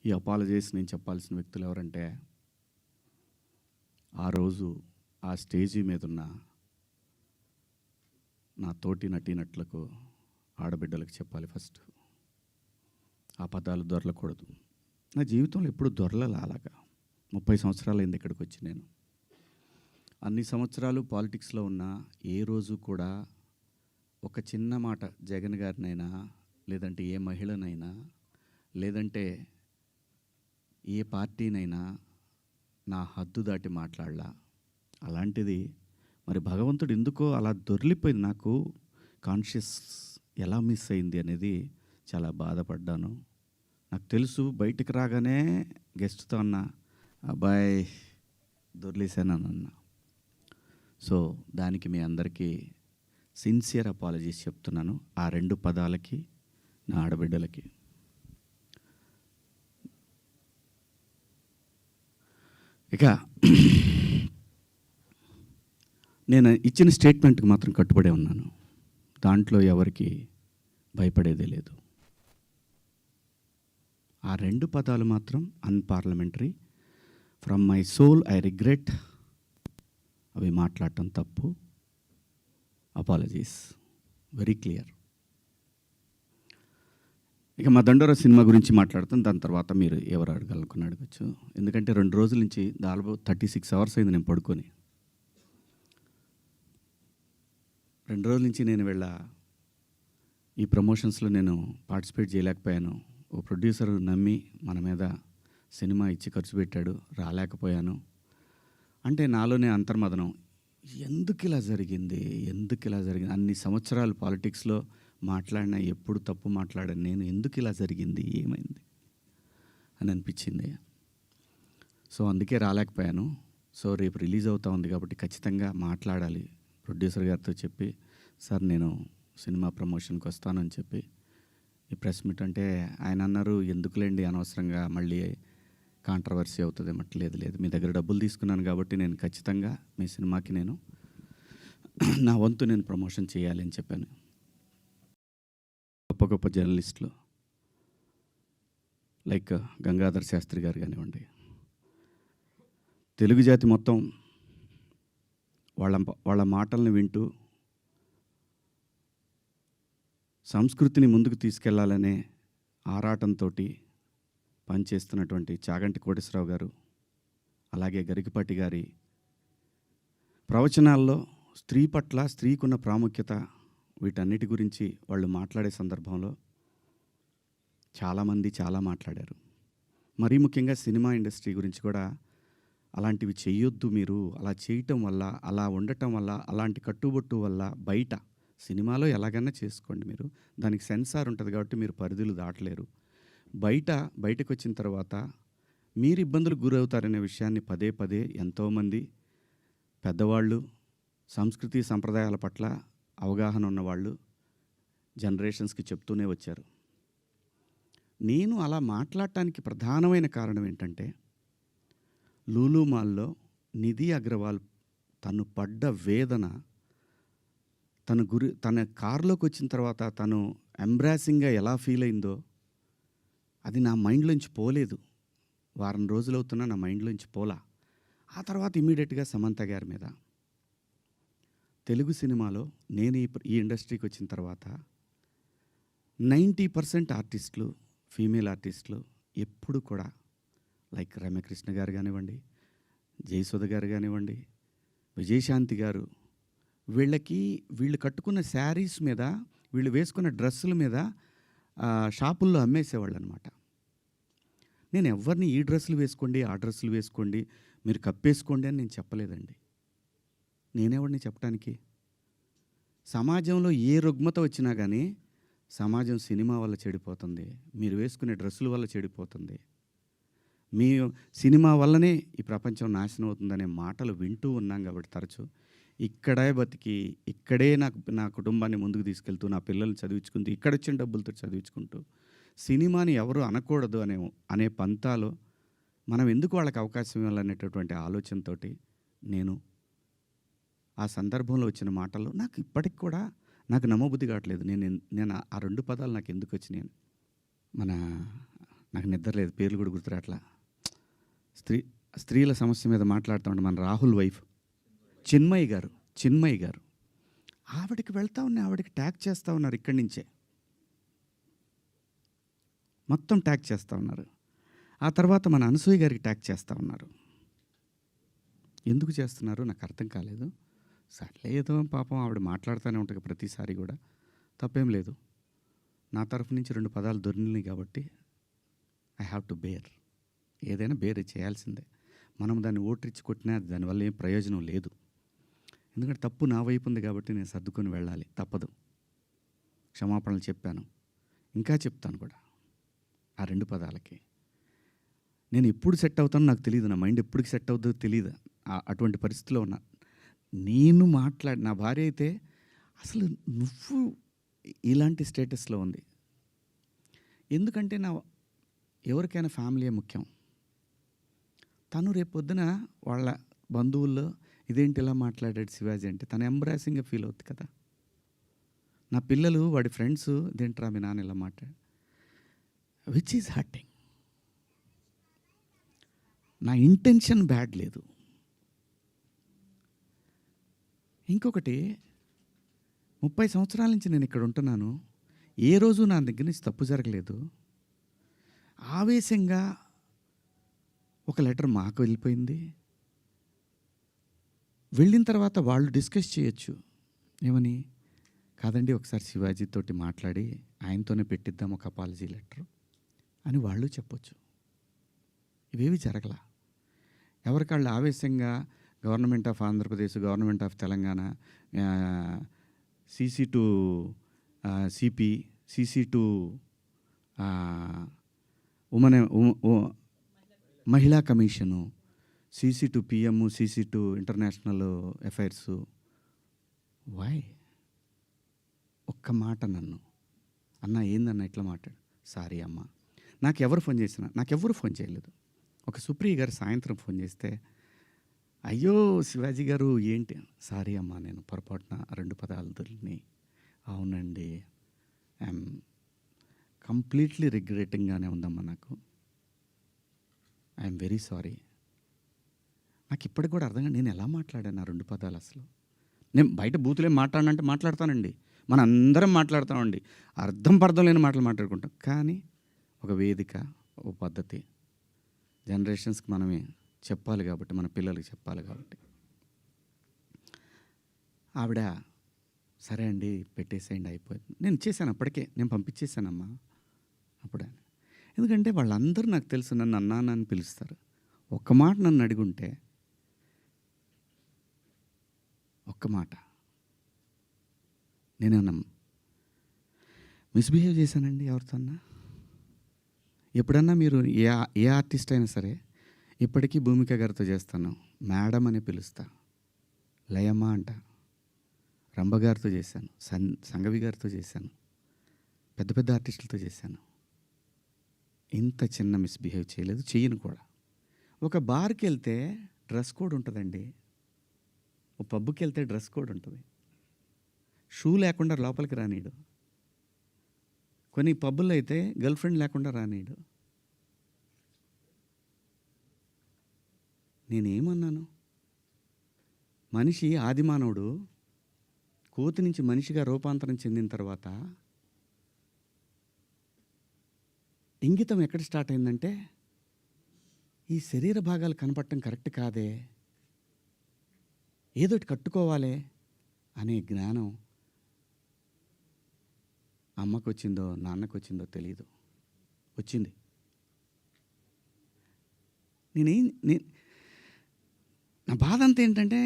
ఈ అపాలజీస్ నేను చెప్పాల్సిన వ్యక్తులు ఎవరంటే, ఆ రోజు ఆ స్టేజీ మీద ఉన్న నా తోటి నటీనటులకు, ఆడబిడ్డలకు చెప్పాలి ఫస్ట్. ఆ పదాలు దొరలకూడదు. నా జీవితంలో ఎప్పుడు దొరలల అలాగా. 30 సంవత్సరాలైంది ఇక్కడికి వచ్చి నేను. అన్ని సంవత్సరాలు పాలిటిక్స్లో ఉన్న ఏ రోజు కూడా ఒక చిన్న మాట జగన్ గారినైనా, లేదంటే ఏ మహిళనైనా, లేదంటే ఏ పార్టీనైనా నా హద్దు దాటి మాట్లాడలా. అలాంటిది మరి భగవంతుడు ఎందుకో అలా దొర్లిపోయింది. నాకు కాన్షియస్ ఎలా మిస్ అయింది అనేది చాలా బాధపడ్డాను. నాకు తెలుసు బయటికి రాగానే గెస్ట్తో అన్న, అబ్బాయి దొర్లేసాను అన్న. సో దానికి మీ అందరికీ సిన్సియర్ అపాలజీస్ చెప్తున్నాను, ఆ 2 పదాలకి, నా ఆడబిడ్డలకి. ఇక నేను ఇచ్చిన స్టేట్మెంట్కి మాత్రం కట్టుబడే ఉన్నాను. దాంట్లో ఎవరికి భయపడేదే లేదు. ఆ 2 పదాలు మాత్రం unparliamentary. From my soul I regret. అవి మాట్లాడటం తప్పు. Apologies very clear. ఇక మా దండోరా సినిమా గురించి మాట్లాడతాను. దాని తర్వాత మీరు ఎవరు అడగాలనుకుని అడగచ్చు. ఎందుకంటే 2 రోజుల నుంచి దాదాపు 36 అవర్స్ అయింది నేను పడుకొని. 2 రోజుల నుంచి నేను ఈ ప్రమోషన్స్లో నేను పార్టిసిపేట్ చేయలేకపోయాను. ఓ ప్రొడ్యూసర్ నమ్మి మన మీద సినిమా ఇచ్చి ఖర్చు పెట్టాడు, రాలేకపోయాను. అంటే నాలోనే అంతర్మదనం, ఎందుకు ఇలా జరిగింది. అన్ని సంవత్సరాలు పాలిటిక్స్లో మాట్లాడినా ఎప్పుడు తప్పు మాట్లాడాను నేను, ఎందుకు ఇలా జరిగింది, ఏమైంది అని అనిపించింది. సో అందుకే రాలేకపోయాను. సో రేపు రిలీజ్ అవుతా ఉంది కాబట్టి ఖచ్చితంగా మాట్లాడాలి. ప్రొడ్యూసర్ గారితో చెప్పి, సార్ నేను సినిమా ప్రమోషన్కి వస్తానని చెప్పి ఈ ప్రెస్ మీట్ అంటే ఆయన అన్నారు, ఎందుకులేండి అనవసరంగా మళ్ళీ కాంట్రవర్సీ అవుతుంది. లేదు, మీ దగ్గర డబ్బులు తీసుకున్నాను కాబట్టి నేను ఖచ్చితంగా మీ సినిమాకి నేను నా వంతు నేను ప్రమోషన్ చేయాలి అని చెప్పాను. గొప్ప జర్నలిస్టులు లైక్ గంగాధర్ శాస్త్రి గారు కానివ్వండి, తెలుగు జాతి మొత్తం వాళ్ళ మాటలను వింటూ సంస్కృతిని ముందుకు తీసుకెళ్లాలనే ఆరాటంతో పనిచేస్తున్నటువంటి చాగంటి కోటేశ్వరరావు గారు, అలాగే గరికపాటి గారి ప్రవచనాల్లో స్త్రీ పట్ల, స్త్రీకున్న ప్రాముఖ్యత, వీటన్నిటి గురించి వాళ్ళు మాట్లాడే సందర్భంలో చాలామంది చాలా మాట్లాడారు. మరీ ముఖ్యంగా సినిమా ఇండస్ట్రీ గురించి కూడా అలాంటివి చేయొద్దు మీరు, అలా చేయటం వల్ల, అలా ఉండటం వల్ల, అలాంటి కట్టుబొట్టు వల్ల బయట సినిమాలో ఎలాగైనా చేసుకోండి మీరు, దానికి సెన్సార్ ఉంటుంది కాబట్టి మీరు పరిధులు దాటలేరు. బయటకు వచ్చిన తర్వాత మీరు ఇబ్బందులకు గురవుతారనే విషయాన్ని పదే ఎంతోమంది పెద్దవాళ్ళు, సంస్కృతి సంప్రదాయాల పట్ల అవగాహన ఉన్నవాళ్ళు జనరేషన్స్కి చెప్తూనే వచ్చారు. నేను అలా మాట్లాడటానికి ప్రధానమైన కారణం ఏంటంటే, లూలు మాల్లో నిధి అగర్వాల్ తను పడ్డ వేదన, తన కారులోకి వచ్చిన తర్వాత తను ఎంబ్రాసింగ్గా ఎలా ఫీల్ అయిందో అది నా మైండ్లోంచి పోలేదు. వారం రోజులు అవుతున్నా నా మైండ్లోంచి పోలా. ఆ తర్వాత ఇమీడియట్గా సమంత గారి మీద, తెలుగు సినిమాలో నేను ఈ ఇండస్ట్రీకి వచ్చిన తర్వాత 90% ఆర్టిస్టులు, ఫీమేల్ ఆర్టిస్టులు ఎప్పుడు కూడా లైక్ రమ్యకృష్ణ గారు కానివ్వండి, జయసుధ గారు కానివ్వండి, విజయశాంతి గారు, వీళ్ళు కట్టుకున్న శారీస్ మీద, వీళ్ళు వేసుకున్న డ్రెస్సుల మీద షాపుల్లో అమ్మేసేవాళ్ళు అనమాట. నేను ఎవరిని ఈ డ్రెస్సులు వేసుకోండి, ఆ డ్రెస్సులు వేసుకోండి, మీరు కప్పేసుకోండి అని నేను చెప్పలేదండి. నేనెవరిని చెప్పడానికి? సమాజంలో ఏ రుగ్మత వచ్చినా కానీ సమాజం సినిమా వల్ల చెడిపోతుంది, మీరు వేసుకునే డ్రెస్సుల వల్ల చెడిపోతుంది, మీ సినిమా వల్లనే ఈ ప్రపంచం నాశనం అవుతుందనే మాటలు వింటూ ఉన్నాం. కాబట్టి తరచూ ఇక్కడే బతికి, ఇక్కడే నా కుటుంబాన్ని ముందుకు తీసుకెళ్తూ, నా పిల్లల్ని చదివించుకుంటూ, ఇక్కడొచ్చిన డబ్బులతో చదివించుకుంటూ, సినిమాని ఎవరు అనకూడదు అనే పంతాలో మనం ఎందుకు వాళ్ళకి అవకాశం ఇవ్వాలనేటటువంటి ఆలోచనతో నేను ఆ సందర్భంలో వచ్చిన మాటలు నాకు ఇప్పటికి కూడా నాకు నమ్మబుద్ధి కావట్లేదు. నేను ఆ 2 పదాలు నాకు ఎందుకు వచ్చినాయి. మన నాకు నిద్ర లేదు, పేర్లు కూడా గుర్తురాట్లా. స్త్రీల సమస్య మీద మాట్లాడుతూ ఉంటే మన రాహుల్ వైఫ్ చిన్మయి గారు ఆవిడకి వెళ్తా ఉన్నాయి, ఆవిడకి ట్యాగ్ చేస్తూ ఉన్నారు, ఇక్కడి నుంచే మొత్తం ట్యాగ్ చేస్తూ ఉన్నారు. ఆ తర్వాత మన అనసూయ గారికి ట్యాగ్ చేస్తూ ఉన్నారు. ఎందుకు చేస్తున్నారు నాకు అర్థం కాలేదు. సర్లే ఏదో పాపం ఆవిడ మాట్లాడుతూనే ఉంటుంది ప్రతిసారి కూడా, తప్పేం లేదు. నా తరఫు నుంచి 2 పదాలు దొరికినాయి కాబట్టి ఐ హ్యావ్ టు బేర్. ఏదైనా బేర్ చేయాల్సిందే. మనం దాన్ని ఓట్రిచ్చి కొట్టినా దానివల్ల ఏం ప్రయోజనం లేదు. ఎందుకంటే తప్పు నా వైపు ఉంది కాబట్టి నేను సర్దుకొని వెళ్ళాలి, తప్పదు. క్షమాపణలు చెప్పాను, ఇంకా చెప్తాను కూడా. ఆ 2 పదాలకి నేను ఎప్పుడు సెట్ అవుతానో నాకు తెలియదు, నా మైండ్ ఎప్పటికి సెట్ అవుతుందో తెలియదు. అటువంటి పరిస్థితిలో ఉన్నా. నేను నా భార్య అయితే అసలు నువ్వు ఇలాంటి స్టేటస్లో ఉంది. ఎందుకంటే ఎవరికైనా ఫ్యామిలీ ముఖ్యం. తను రేపు పొద్దున వాళ్ళ బంధువుల్లో ఇదేంటి ఇలా మాట్లాడాడు శివాజీ అంటే తను ఎంబ్రాసింగ్గా ఫీల్ అవుతుంది కదా. నా పిల్లలు వాడి ఫ్రెండ్స్ ఇదేంట్రా మీ నాన్న ఇలా మాట్లాడు, విచ్ ఈజ్ హర్టింగ్. నా ఇంటెన్షన్ బ్యాడ్ లేదు. ఇంకొకటి, 30 సంవత్సరాల నుంచి నేను ఇక్కడ ఉంటున్నాను, ఏ రోజు నా దగ్గర నుంచి తప్పు జరగలేదు. ఆవేశంగా ఒక లెటర్ మాకు వెళ్ళిపోయింది. వెళ్ళిన తర్వాత వాళ్ళు డిస్కస్ చేయొచ్చు, ఏమని, కాదండి ఒకసారి శివాజీ తోటి మాట్లాడి ఆయనతోనే పెట్టిద్దాం ఒక అపాలజీ లెటర్ అని వాళ్ళు చెప్పొచ్చు. ఇవేవి జరగల. ఎవరికాళ్ళు ఆవేశంగా government of Andhra Pradesh, government of Telangana, CC to CP, CC to మహిళా commission, CC to PM, CC to international affairs. Why? ఒక్క మాట నన్ను అన్న ఏందన్న ఇట్లా మాట్లాడు. సారీ అమ్మ, నాకెవరు ఫోన్ చేయలేదు. ఒక సుప్రియ గారు సాయంత్రం ఫోన్ చేస్తే, అయ్యో శివాజీ గారు ఏంటి, సారీ అమ్మా నేను పొరపాటున 2 పదాలు దొరికినాయి. అవునండి, ఐఎమ్ కంప్లీట్లీ రిగ్రెటింగ్గానే ఉందమ్మా, ఐఎమ్ వెరీ సారీ. నాకు ఇప్పటికి కూడా అర్థం కాదు నేను ఎలా మాట్లాడాను ఆ 2 పదాలు. అసలు నేను బయట బూతులేం మాట్లాడినంటే మాట్లాడతానండి, మన అందరం మాట్లాడతామండి, అర్థం పర్థం లేని మాటలు మాట్లాడుకుంటాం. కానీ ఒక వేదిక, ఒక పద్ధతి, జనరేషన్స్కి మనమే చెప్పాలి కాబట్టి, మన పిల్లలకి చెప్పాలి కాబట్టి. ఆవిడ సరే అండి పెట్టేసేయండి అయిపోయింది. నేను ఇచ్చేసాను, అప్పటికే నేను పంపించేశానమ్మా అప్పుడే. ఎందుకంటే వాళ్ళందరూ నాకు తెలుసు, నన్ను అన్నాను అని పిలుస్తారు. ఒక్క మాట నన్ను అడిగుంటే, ఒక్క మాట నేనేమన్నా మిస్బిహేవ్ చేశానండి ఎవరితో అన్నా? ఎప్పుడన్నా మీరు ఏ ఆర్టిస్ట్ అయినా సరే, ఇప్పటికీ భూమిక గారితో చేస్తాను, మేడం అని పిలుస్తా, లయమ్మ అంట. రంభ గారితో చేశాను, సంగవి గారితో చేశాను, పెద్ద పెద్ద ఆర్టిస్టులతో చేశాను. ఇంత చిన్న మిస్బిహేవ్ చేయలేదు, చెయ్యను కూడా. ఒక బార్కి వెళ్తే డ్రెస్ కోడ్ ఉంటుందండి, ఒక పబ్కి వెళ్తే డ్రెస్ కోడ్ ఉంటుంది. షూ లేకుండా లోపలికి రానీడు. కొన్ని పబ్బుల్లో అయితే గర్ల్ ఫ్రెండ్ లేకుండా రానీడు. నేనేమన్నాను? మనిషి ఆదిమానవుడు కోతి నుంచి మనిషిగా రూపాంతరం చెందిన తర్వాత ఇంగితం ఎక్కడ స్టార్ట్ అయిందంటే, ఈ శరీర భాగాలు కనపడటం కరెక్ట్ కాదే, ఏదోటి కట్టుకోవాలి అనే జ్ఞానం అమ్మకు వచ్చిందో నాన్నకు వచ్చిందో తెలీదు, వచ్చింది. నా బాధ అంతా ఏంటంటే,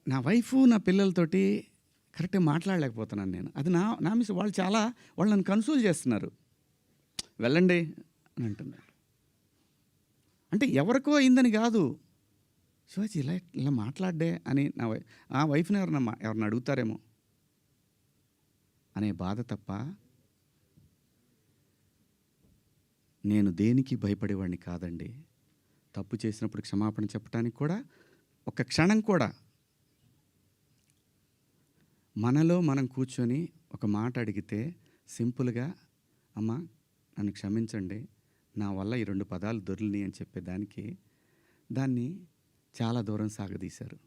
నా వైఫ్ నా పిల్లలతోటి కరెక్ట్గా మాట్లాడలేకపోతున్నాను నేను. అది నా మిస్. వాళ్ళు నన్ను కన్సోల్ చేస్తున్నారు, వెళ్ళండి అని అంటున్నారు. అంటే ఎవరికో అయిందని కాదు, శివాజీ ఇలా మాట్లాడ్డే అని ఆ వైఫ్ని ఎవరన్నా అడుగుతారేమో అనే బాధ తప్ప నేను దేనికి భయపడేవాడిని కాదండి. తప్పు చేసినప్పుడు క్షమాపణ చెప్పడానికి కూడా ఒక క్షణం కూడా మనలో మనం కూర్చొని ఒక మాట అడిగితే సింపుల్గా, అమ్మా నన్ను క్షమించండి, నా వల్ల ఈ 2 పదాలు దొర్లినాయి అని చెప్పేదానికి దాన్ని చాలా దూరం సాగదీశారు.